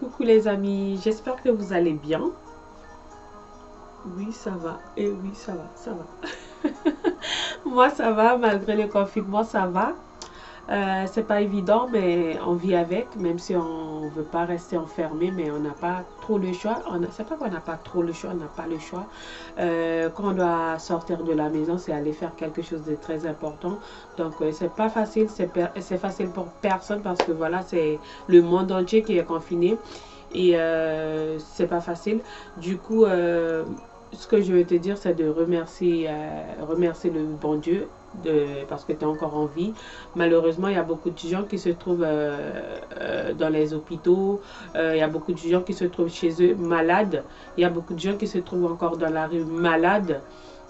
Coucou les amis, j'espère que vous allez bien. Oui, ça va. Et oui, ça va, ça va. Moi, ça va, malgré le confinement, ça va. C'est pas évident, mais on vit avec, même si on veut pas rester enfermé, mais on n'a pas trop le choix. C'est pas qu'on n'a pas trop le choix, on n'a pas le choix. Quand on doit sortir de la maison, c'est aller faire quelque chose de très important. Donc, c'est pas facile, c'est facile pour personne parce que voilà, c'est le monde entier qui est confiné et c'est pas facile. Du coup, ce que je veux te dire, c'est de remercier le bon Dieu parce que tu es encore en vie. Malheureusement, il y a beaucoup de gens qui se trouvent dans les hôpitaux, il y a beaucoup de gens qui se trouvent chez eux malades, il y a beaucoup de gens qui se trouvent encore dans la rue malades.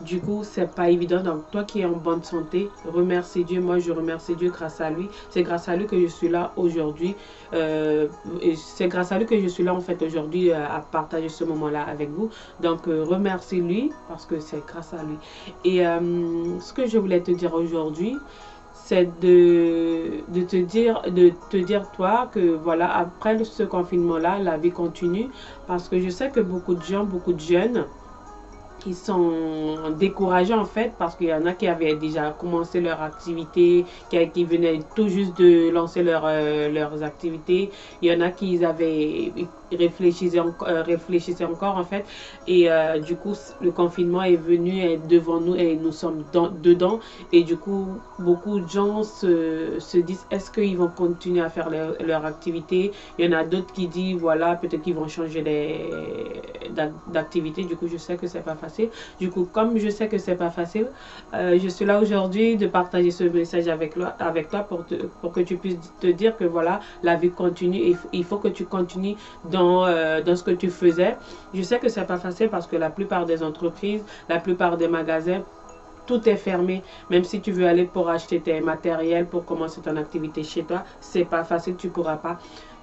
Du coup, c'est pas évident. Donc, toi qui es en bonne santé, remercie Dieu. Moi, je remercie Dieu grâce à lui. C'est grâce à lui que je suis là aujourd'hui. C'est grâce à lui que je suis là, en fait, aujourd'hui, à partager ce moment-là avec vous. Donc, remercie-lui parce que c'est grâce à lui. Et ce que je voulais te dire aujourd'hui, c'est de te dire, toi, que voilà, après ce confinement-là, la vie continue. Parce que je sais que beaucoup de gens, beaucoup de jeunes, qui sont découragés en fait parce qu'il y en a qui avaient déjà commencé leur activité, qui venaient tout juste de lancer leurs activités. Il y en a qui avaient réfléchissaient encore en fait et du coup le confinement est venu est devant nous et nous sommes dedans et du coup beaucoup de gens se disent est-ce qu'ils vont continuer à faire leur activité. Il y en a d'autres qui disent voilà peut-être qu'ils vont changer d'activité. Du coup je sais que c'est pas facile. Du coup comme je sais que c'est pas facile, je suis là aujourd'hui de partager ce message avec toi pour que tu puisses te dire que voilà la vie continue et il faut que tu continues dans ce que tu faisais. Je sais que c'est pas facile parce que la plupart des entreprises, la plupart des magasins, tout est fermé. Même si tu veux aller pour acheter tes matériels, pour commencer ton activité chez toi, c'est pas facile, tu pourras pas.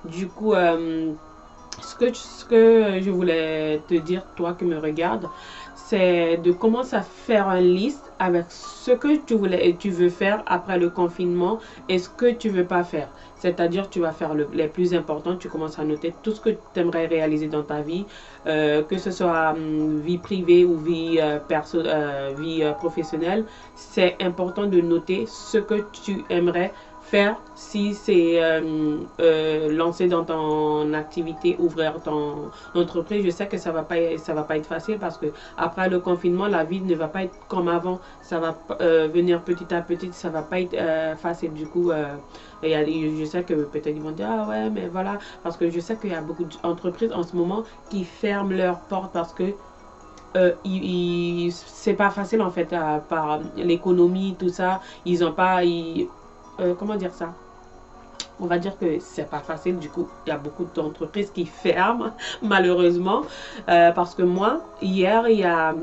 Du coup, ce que je voulais te dire, toi qui me regardes, c'est de commencer à faire une liste avec ce que tu veux faire après le confinement et ce que tu veux pas faire. C'est-à-dire, tu vas faire les plus importants, tu commences à noter tout ce que tu aimerais réaliser dans ta vie, que ce soit vie privée ou vie professionnelle. C'est important de noter ce que tu aimerais faire si c'est lancer dans ton activité, ouvrir ton entreprise. Je sais que ça va pas être facile parce que après le confinement, la vie ne va pas être comme avant. Ça va venir petit à petit, ça va pas être facile. Du coup, je sais que peut-être ils vont dire ah ouais mais voilà parce que je sais qu'il y a beaucoup d'entreprises en ce moment qui ferment leurs portes parce que c'est pas facile en fait par l'économie tout ça ils ont pas comment dire ça, on va dire que c'est pas facile. Du coup, il y a beaucoup d'entreprises qui ferment, malheureusement. Parce que moi, hier, il y a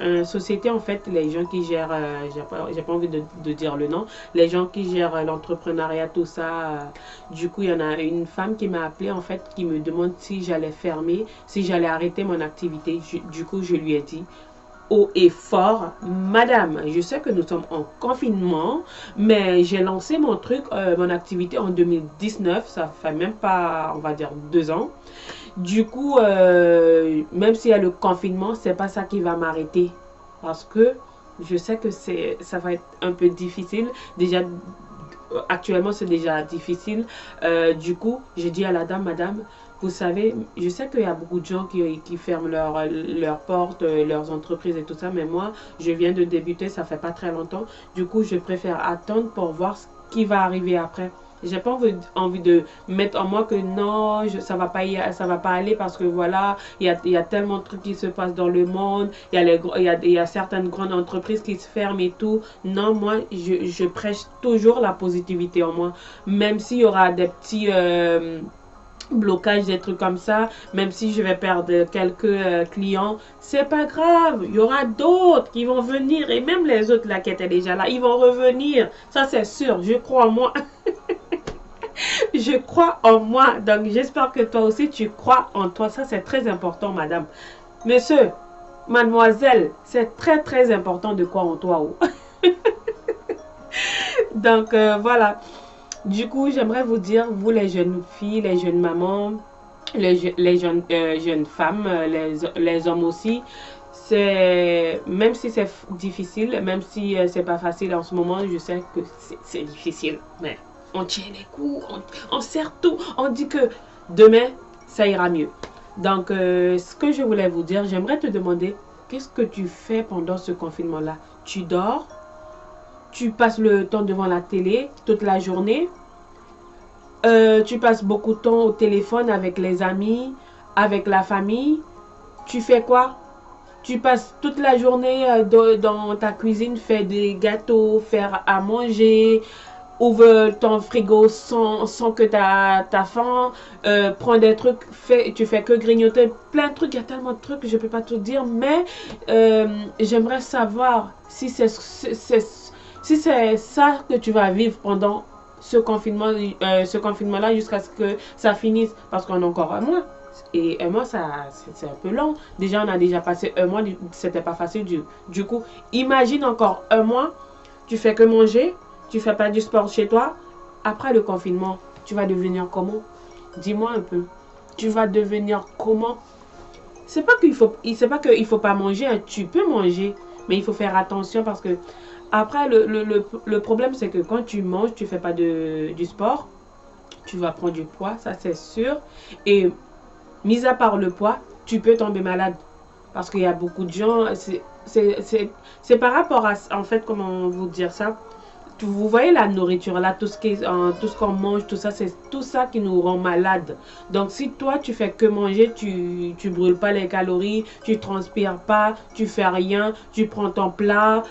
une société, en fait, les gens qui gèrent, j'ai pas envie de dire le nom, les gens qui gèrent l'entrepreneuriat, tout ça. Du coup, il y en a une femme qui m'a appelé, en fait, qui me demande si j'allais fermer, si j'allais arrêter mon activité. Du coup, je lui ai dit, haut et fort, madame, je sais que nous sommes en confinement, mais j'ai lancé mon truc, mon activité en 2019, ça fait même pas, on va dire, 2 ans. Du coup, même s'il y a le confinement, c'est pas ça qui va m'arrêter. Parce que je sais que ça va être un peu difficile. Déjà, actuellement, c'est déjà difficile. Du coup, j'ai dit à la dame, madame, vous savez, je sais qu'il y a beaucoup de gens qui ferment leurs portes, leurs entreprises et tout ça, mais moi, je viens de débuter, ça fait pas très longtemps. Du coup, je préfère attendre pour voir ce qui va arriver après. J'ai pas envie de mettre en moi que non, ça va pas aller parce que voilà, il y a tellement de trucs qui se passent dans le monde, il y a certaines grandes entreprises qui se ferment et tout. Non, moi, je prêche toujours la positivité en moi. Même s'il y aura des petits blocage, des trucs comme ça, même si je vais perdre quelques clients, c'est pas grave, il y aura d'autres qui vont venir et même les autres là qui étaient déjà là, ils vont revenir, ça c'est sûr, je crois en moi. Je crois en moi, donc j'espère que toi aussi tu crois en toi, ça c'est très important madame. Monsieur, mademoiselle, c'est très très important de croire en toi. Donc voilà. Du coup, j'aimerais vous dire, vous les jeunes filles, les jeunes mamans, les jeunes femmes, les hommes aussi, c'est même si c'est difficile, même si c'est pas facile en ce moment, je sais que c'est difficile, mais on tient les coups, on serre tout, on dit que demain ça ira mieux. Donc, ce que je voulais vous dire, j'aimerais te demander, qu'est-ce que tu fais pendant ce confinement-là? Tu dors? Tu passes le temps devant la télé toute la journée? Tu passes beaucoup de temps au téléphone avec les amis, avec la famille? Tu fais quoi? Tu passes toute la journée dans ta cuisine, faire des gâteaux, faire à manger, ouvre ton frigo sans que tu as faim, prends des trucs, tu fais que grignoter, plein de trucs, il y a tellement de trucs que je ne peux pas tout dire, mais j'aimerais savoir si c'est ça que tu vas vivre pendant ce confinement-là jusqu'à ce que ça finisse, parce qu'on a encore un mois. Et un mois, c'est un peu long. Déjà, on a déjà passé un mois, c'était pas facile. Du coup, imagine encore un mois, tu fais que manger, tu fais pas du sport chez toi. Après le confinement, tu vas devenir comment? Dis-moi un peu. Tu vas devenir comment? C'est pas qu'il faut pas manger, hein. Tu peux manger, mais il faut faire attention parce que après, le problème, c'est que quand tu manges, tu fais pas du sport, tu vas prendre du poids, ça c'est sûr. Et mis à part le poids, tu peux tomber malade. Parce qu'il y a beaucoup de gens, c'est par rapport à, en fait, comment vous dire ça? Vous voyez la nourriture là, tout ce qu'on mange, tout ça, c'est tout ça qui nous rend malade. Donc si toi tu fais que manger, tu brûles pas les calories, tu transpires pas, tu fais rien, tu prends ton plat,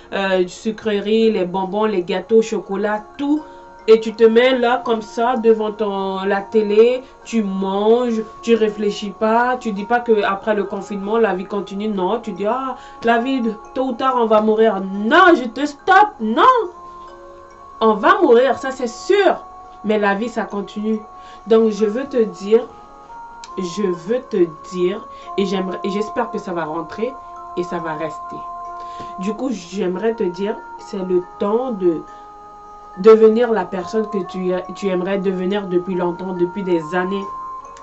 sucreries, les bonbons, les gâteaux, chocolat, tout, et tu te mets là comme ça devant la télé, tu manges, tu réfléchis pas, tu dis pas que après le confinement la vie continue. Non, tu dis ah la vie tôt ou tard on va mourir. Non, je te stoppe. Non, on va mourir, ça c'est sûr. Mais la vie, ça continue. Donc, je veux te dire, et j'espère que ça va rentrer et ça va rester. Du coup, j'aimerais te dire, c'est le temps de devenir la personne que tu aimerais devenir depuis longtemps, depuis des années.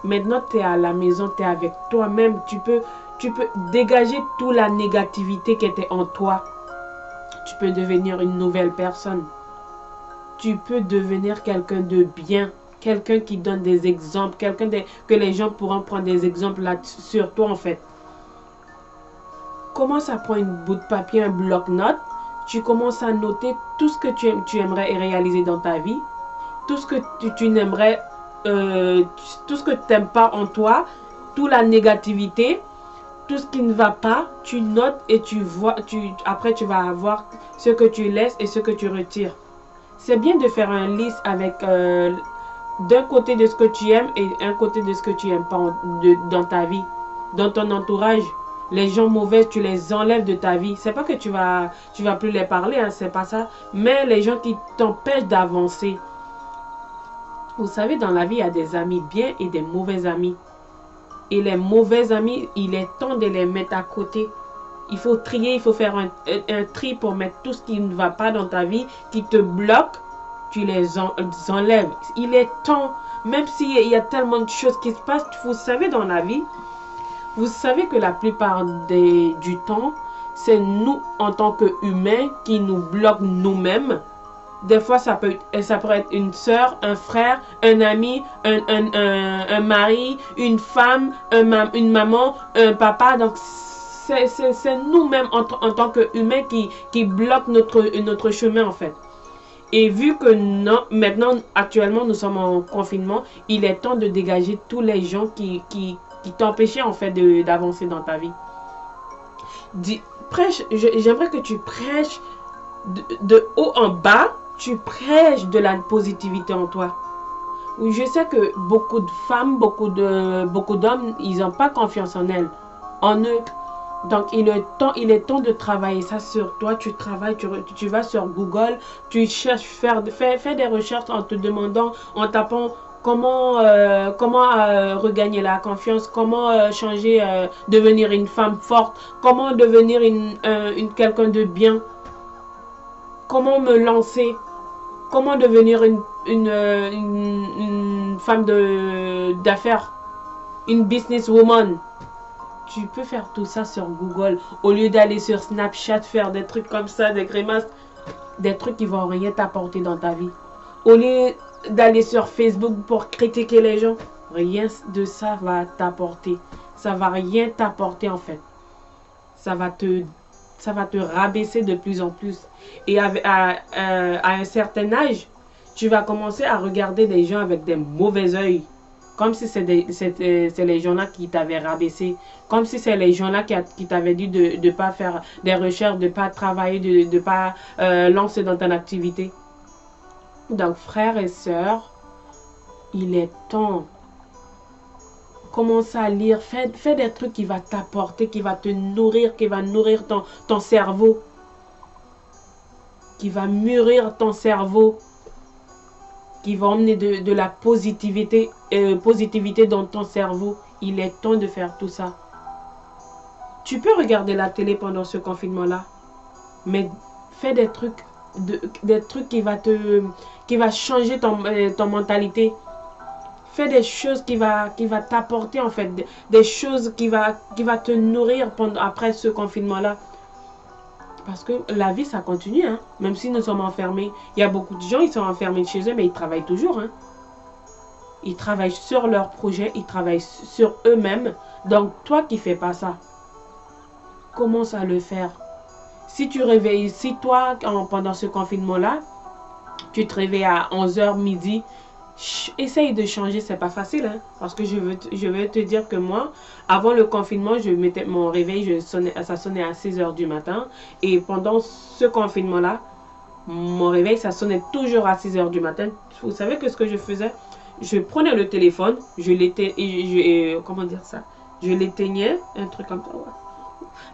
Maintenant, tu es à la maison, tu es avec toi-même. Tu peux dégager toute la négativité qui était en toi. Tu peux devenir une nouvelle personne. Tu peux devenir quelqu'un de bien, quelqu'un qui donne des exemples, que les gens pourront prendre des exemples là sur toi en fait. Commence à prendre une bout de papier, un bloc-notes. Tu commences à noter tout ce que tu aimerais réaliser dans ta vie, tout ce que tu n'aimerais, tout ce que tu n'aimes pas en toi, toute la négativité, tout ce qui ne va pas, tu notes et tu vois, après tu vas avoir ce que tu laisses et ce que tu retires. C'est bien de faire un liste avec d'un côté de ce que tu aimes et un côté de ce que tu n'aimes pas dans ta vie, dans ton entourage. Les gens mauvais, tu les enlèves de ta vie. C'est pas que tu vas plus les parler, hein, c'est pas ça. Mais les gens qui t'empêchent d'avancer. Vous savez, dans la vie, il y a des amis bien et des mauvais amis. Et les mauvais amis, il est temps de les mettre à côté. Il faut trier, il faut faire un tri pour mettre tout ce qui ne va pas dans ta vie, qui te bloque, tu les enlèves. Il est temps, même s'il y a tellement de choses qui se passent, vous savez dans la vie, vous savez que la plupart du temps, c'est nous en tant qu'humains qui nous bloquons nous-mêmes. Des fois, ça peut être une soeur, un frère, un ami, un mari, une femme, une maman, un papa. Donc, c'est nous-mêmes en tant qu'humains qui bloquent notre chemin en fait. Et vu que maintenant, actuellement, nous sommes en confinement, il est temps de dégager tous les gens qui t'empêchaient en fait d'avancer dans ta vie. J'aimerais que tu prêches de haut en bas, tu prêches de la positivité en toi. Oui, je sais que beaucoup de femmes, beaucoup d'hommes, ils n'ont pas confiance en eux. Donc, il est temps de travailler ça sur toi. Tu travailles, tu vas sur Google, tu cherches, fais des recherches en te demandant, en tapant comment regagner la confiance, comment changer, devenir une femme forte, comment devenir quelqu'un de bien, comment me lancer, comment devenir une femme d'affaires, une businesswoman. Tu peux faire tout ça sur Google au lieu d'aller sur Snapchat faire des trucs comme ça, des grimaces, des trucs qui vont rien t'apporter dans ta vie. Au lieu d'aller sur Facebook pour critiquer les gens, rien de ça va t'apporter. Ça va rien t'apporter en fait. Ça va te rabaisser de plus en plus. Et à un certain âge, tu vas commencer à regarder les gens avec des mauvais yeux. Comme si c'est les gens-là qui t'avaient rabaissé. Comme si c'est les gens-là qui t'avaient dit de ne pas faire des recherches, de ne pas travailler, de ne pas lancer dans ton activité. Donc, frères et sœurs, il est temps. Commence à lire. Fais des trucs qui vont t'apporter, qui va te nourrir, qui va nourrir ton cerveau. Qui va mûrir ton cerveau. Qui va emmener de la positivité dans ton cerveau. Il est temps de faire tout ça. Tu peux regarder la télé pendant ce confinement-là, mais fais des trucs qui va changer ton mentalité. Fais des choses qui va t'apporter en fait, des choses qui va te nourrir après ce confinement-là. Parce que la vie, ça continue, hein? Même si nous sommes enfermés. Il y a beaucoup de gens, ils sont enfermés chez eux, mais ils travaillent toujours. Hein? Ils travaillent sur leur projet, ils travaillent sur eux-mêmes. Donc, toi qui ne fais pas ça, commence à le faire. Si toi, pendant ce confinement-là, tu te réveilles à 11h midi, essaye de changer, c'est pas facile, hein? Parce que je veux te dire que moi, avant le confinement, je mettais mon réveil, ça sonnait à 6h du matin. Et pendant ce confinement-là, mon réveil, ça sonnait toujours à 6h du matin. Vous savez que ce que je faisais? Je prenais le téléphone, comment dire ça? Je l'éteignais, un truc comme ça, ouais.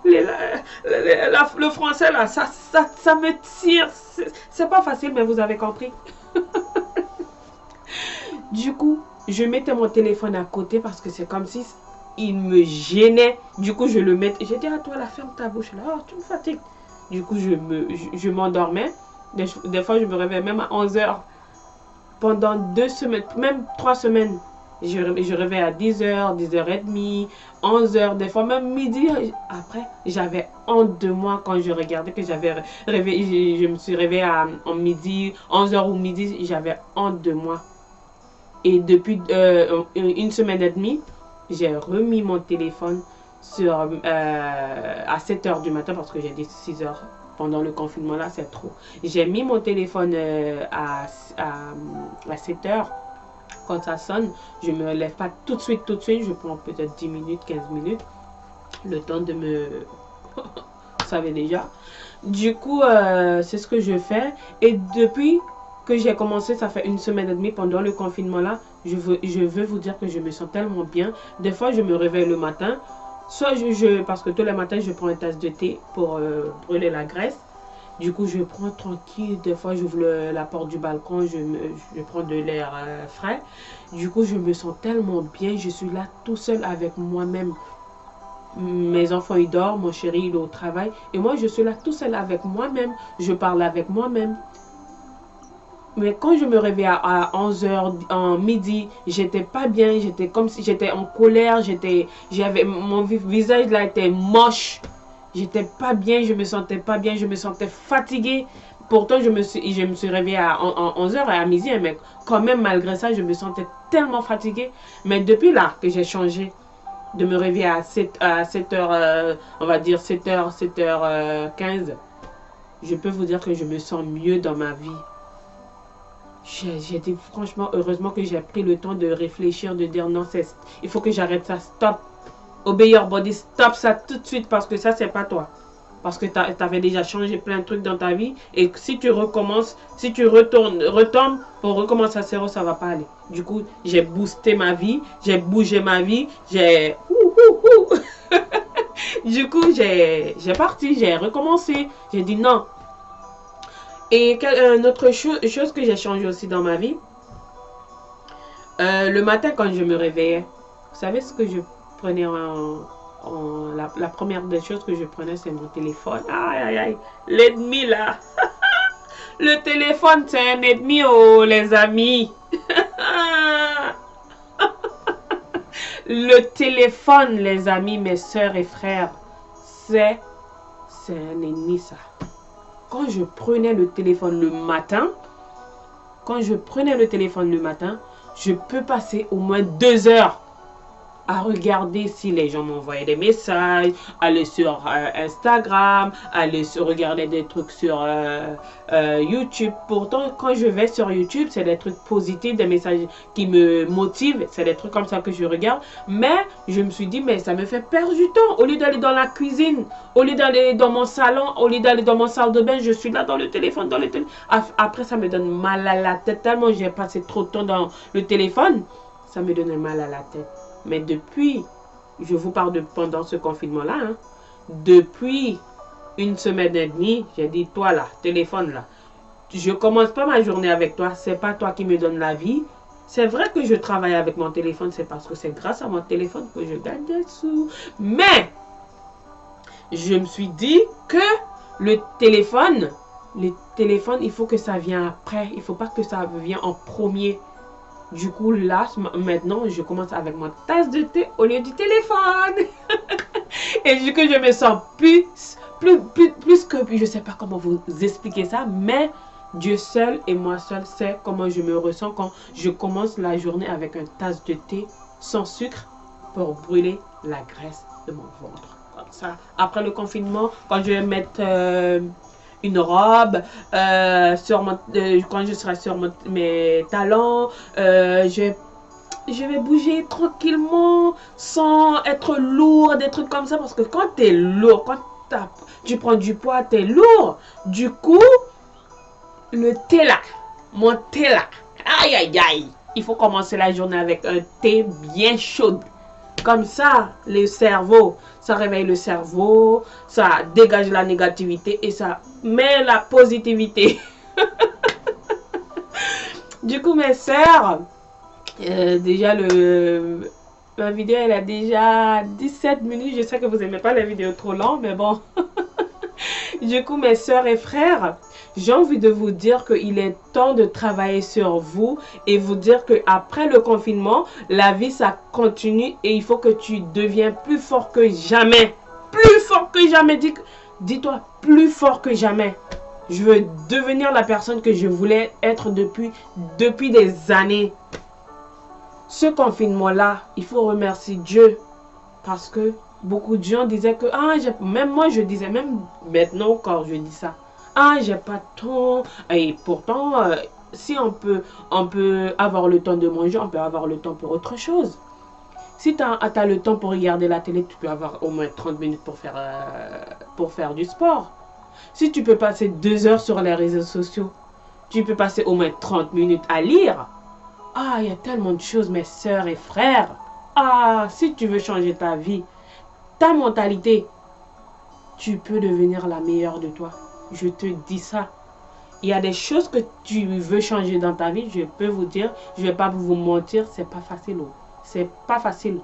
Le français là, ça me tire. C'est pas facile, mais vous avez compris. Du coup, je mettais mon téléphone à côté parce que c'est comme si il me gênait. Du coup, je le mettais. J'ai dit à toi, ferme ta bouche là. Oh, tu me fatigues. Du coup, je m'endormais. Des fois, je me réveillais même à 11h. Pendant 2 semaines, même 3 semaines. Je réveillais à 10h, 10h30, 11h, des fois même midi. Après, j'avais honte de moi quand je regardais que j'avais réveillé. Je me suis réveillée en midi, 11h ou midi. J'avais honte de moi. Et depuis une semaine et demie, j'ai remis mon téléphone à 7h du matin parce que j'ai dit 6h. Pendant le confinement là, c'est trop. J'ai mis mon téléphone à 7h. Quand ça sonne, je ne me lève pas tout de suite. Je prends peut-être 10 minutes, 15 minutes. Le temps de me... Vous savez déjà. Du coup, c'est ce que je fais. Et depuis que j'ai commencé, ça fait une semaine et demie pendant le confinement là, je veux vous dire que je me sens tellement bien. Des fois, je me réveille le matin. Soit parce que tous les matins, je prends une tasse de thé pour brûler la graisse. Du coup, je prends tranquille. Des fois, j'ouvre la porte du balcon, je prends de l'air frais. Du coup, je me sens tellement bien. Je suis là tout seul avec moi-même. Mes enfants, ils dorment. Mon chéri, il est au travail. Et moi, je suis là tout seul avec moi-même. Je parle avec moi-même. Mais quand je me réveillais à 11h, en midi, j'étais pas bien. J'étais comme si j'étais en colère. Mon visage là était moche. J'étais pas bien, je me sentais pas bien, je me sentais fatiguée. Pourtant, je me suis réveillée à 11h et à midi, mais quand même, malgré ça, je me sentais tellement fatiguée. Mais depuis là que j'ai changé de me réveiller à 7h, on va dire 7h, 7h15, je peux vous dire que je me sens mieux dans ma vie. J'ai dit franchement, heureusement que j'ai pris le temps de réfléchir, de dire non, il faut que j'arrête ça, stop. Obey your body, stop ça tout de suite parce que ça, c'est pas toi. Parce que tu avais déjà changé plein de trucs dans ta vie. Et si tu recommences, si tu retombes pour recommencer à zéro, ça va pas aller. Du coup, j'ai boosté ma vie, j'ai bougé ma vie, j'ai... Du coup, j'ai recommencé. J'ai dit non. Et une autre chose que j'ai changé aussi dans ma vie, le matin quand je me réveillais, vous savez ce que je prenais la première des choses que je prenais, c'est mon téléphone. Aïe, aïe, aïe. L'ennemi là. Le téléphone, c'est un ennemi, oh, les amis. Le téléphone, les amis, mes soeurs et frères, c'est un ennemi, ça. Quand je prenais le téléphone le matin, je peux passer au moins 2 heures à regarder si les gens m'envoyaient des messages, aller sur Instagram, regarder des trucs sur YouTube. Pourtant, quand je vais sur YouTube, c'est des trucs positifs, des messages qui me motivent. C'est des trucs comme ça que je regarde. Mais je me suis dit, mais ça me fait perdre du temps. Au lieu d'aller dans la cuisine, au lieu d'aller dans mon salon, au lieu d'aller dans mon salle de bain, je suis là dans le téléphone, Après, ça me donne mal à la tête. Tellement j'ai passé trop de temps dans le téléphone, ça me donne mal à la tête. Mais depuis, je vous parle de pendant ce confinement-là, hein, depuis 1 semaine et demie, j'ai dit, toi là, téléphone là, je commence pas ma journée avec toi, c'est pas toi qui me donne la vie. C'est vrai que je travaille avec mon téléphone, c'est parce que c'est grâce à mon téléphone que je gagne des sous. Mais, je me suis dit que le téléphone, il faut que ça vienne après, il faut pas que ça vienne en premier. Du coup, là, maintenant, je commence avec ma tasse de thé au lieu du téléphone. Et du coup, je me sens plus que... Je sais pas comment vous expliquer ça, mais Dieu seul et moi seul sait comment je me ressens quand je commence la journée avec une tasse de thé sans sucre pour brûler la graisse de mon ventre. Comme ça, après le confinement, quand je vais mettre... une robe, quand je serai sur mes talons, je vais bouger tranquillement sans être lourd, des trucs comme ça. Parce que quand tu es lourd, quand tu prends du poids, tu es lourd. Du coup, mon thé là, aïe aïe aïe, il faut commencer la journée avec un thé bien chaud. Comme ça, ça réveille le cerveau, ça dégage la négativité et ça met la positivité. Du coup, mes sœurs, déjà ma vidéo, elle a déjà 17 minutes. Je sais que vous n'aimez pas les vidéos trop longues, mais bon. Du coup, mes sœurs et frères, j'ai envie de vous dire qu'il est temps de travailler sur vous et vous dire qu'après le confinement, la vie, ça continue et il faut que tu deviens plus fort que jamais. Plus fort que jamais. Dis-toi, plus fort que jamais. Je veux devenir la personne que je voulais être depuis des années. Ce confinement-là, il faut remercier Dieu parce que beaucoup de gens disaient que, même moi je disais, même maintenant quand je dis ça, j'ai pas de temps. Et pourtant, si on peut avoir le temps de manger, on peut avoir le temps pour autre chose. Si tu as le temps pour regarder la télé, tu peux avoir au moins 30 minutes pour faire du sport. Si tu peux passer 2 heures sur les réseaux sociaux, tu peux passer au moins 30 minutes à lire. Il y a tellement de choses, mes sœurs et frères. Si tu veux changer ta vie, ta mentalité, tu peux devenir la meilleure de toi. Je te dis ça. Il y a des choses que tu veux changer dans ta vie, je peux vous dire, je ne vais pas vous mentir, c'est pas facile. C'est pas facile.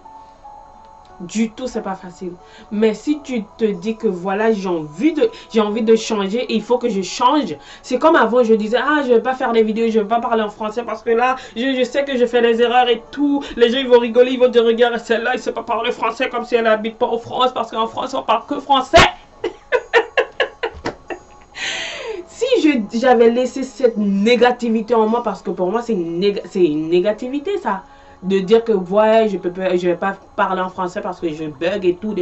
Du tout, c'est pas facile. Mais si tu te dis que voilà, j'ai envie de changer et il faut que je change. C'est comme avant, je disais, je vais pas faire des vidéos, je vais pas parler en français parce que là, je sais que je fais des erreurs et tout. Les gens, ils vont rigoler, ils vont dire, regarde, celle-là, il sait pas parler français comme si elle habite pas en France parce qu'en France, on parle que français. Si j'avais laissé cette négativité en moi, parce que pour moi, c'est une négativité, ça. De dire que ouais, je vais pas parler en français parce que je bug et tout.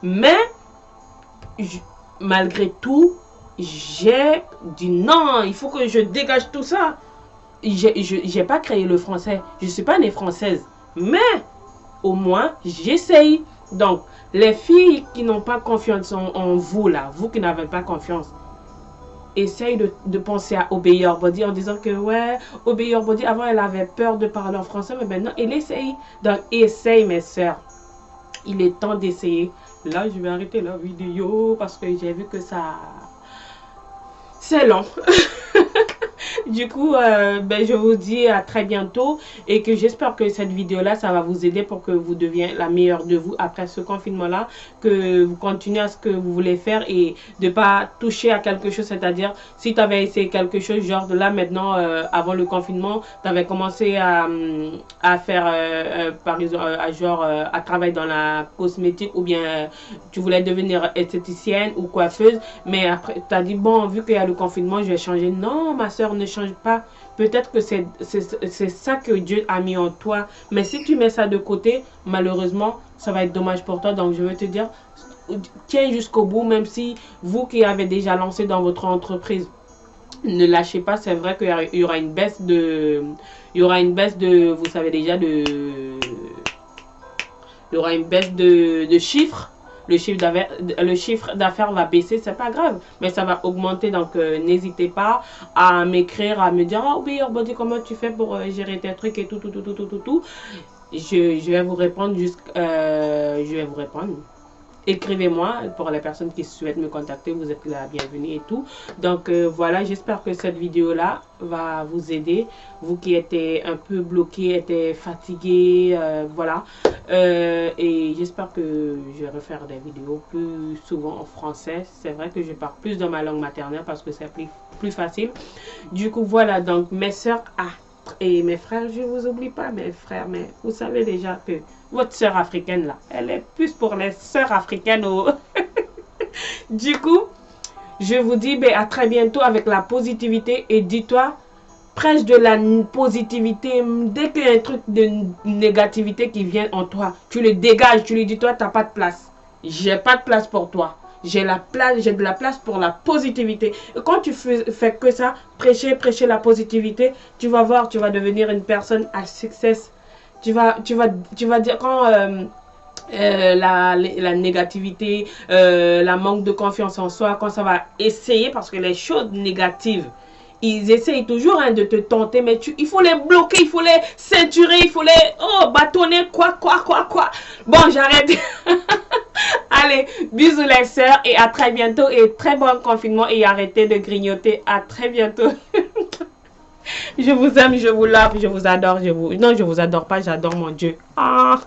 Mais, malgré tout, j'ai dit non, il faut que je dégage tout ça. J'ai pas créé le français. Je suis pas née française. Mais, au moins, j'essaye. Donc, les filles qui n'ont pas confiance en vous, là, vous qui n'avez pas confiance, essaye de penser à Obéir Body en disant que ouais, Obéir Body, avant elle avait peur de parler en français, mais maintenant elle essaye. Donc essaye, mes soeurs. Il est temps d'essayer. Là, je vais arrêter la vidéo parce que j'ai vu que ça... c'est long. Du coup, ben, je vous dis à très bientôt et que j'espère que cette vidéo-là, ça va vous aider pour que vous deveniez la meilleure de vous après ce confinement-là, que vous continuez à ce que vous voulez faire et de pas toucher à quelque chose, c'est-à-dire si tu avais essayé quelque chose, genre de là maintenant, avant le confinement, tu avais commencé à faire, par exemple, à travailler dans la cosmétique ou bien tu voulais devenir esthéticienne ou coiffeuse, mais après tu as dit, bon, vu qu'il y a le confinement, je vais changer. Non, ma soeur, ne change pas. Peut-être que c'est ça que Dieu a mis en toi. Mais si tu mets ça de côté, malheureusement, ça va être dommage pour toi. Donc, je veux te dire, tiens jusqu'au bout, même si vous qui avez déjà lancé dans votre entreprise, ne lâchez pas. C'est vrai qu'il y aura une baisse de... Il y aura une baisse de... Vous savez déjà, de... Il y aura une baisse de chiffres. Le chiffre d'affaires va baisser, c'est pas grave, mais ça va augmenter. Donc, n'hésitez pas à m'écrire, à me dire, oh oui, Orbody, comment tu fais pour gérer tes trucs et tout, tout, tout, tout, tout, tout, tout. Je vais vous répondre je vais vous répondre. Écrivez-moi pour les personnes qui souhaitent me contacter, vous êtes la bienvenue et tout. Donc voilà, j'espère que cette vidéo là va vous aider, vous qui étiez un peu bloqué, étiez fatigué, voilà. Et j'espère que je vais refaire des vidéos plus souvent en français. C'est vrai que je parle plus dans ma langue maternelle parce que c'est plus facile. Du coup voilà, donc mes soeurs et mes frères, je ne vous oublie pas mes frères, mais vous savez déjà que votre sœur africaine là, elle est plus pour les sœurs africaines. Du coup, je vous dis ben, à très bientôt avec la positivité et dis-toi, prêche de la positivité. Dès qu'il y a un truc de négativité qui vient en toi, tu le dégages, tu lui dis toi, tu n'as pas de place. J'ai pas de place pour toi. J'ai de la place pour la positivité. Et quand tu fais que ça, prêcher la positivité, tu vas voir, tu vas devenir une personne à succès. Tu vas dire quand la négativité, la manque de confiance en soi, quand ça va essayer, parce que les choses négatives, ils essayent toujours de te tenter, mais il faut les bloquer, il faut les ceinturer, il faut les bâtonner, quoi. Bon, j'arrête. Allez, bisous les sœurs et à très bientôt et très bon confinement et arrêtez de grignoter. À très bientôt. Je vous aime, je vous love, je vous adore, Non, je vous adore pas, j'adore mon Dieu. Ah.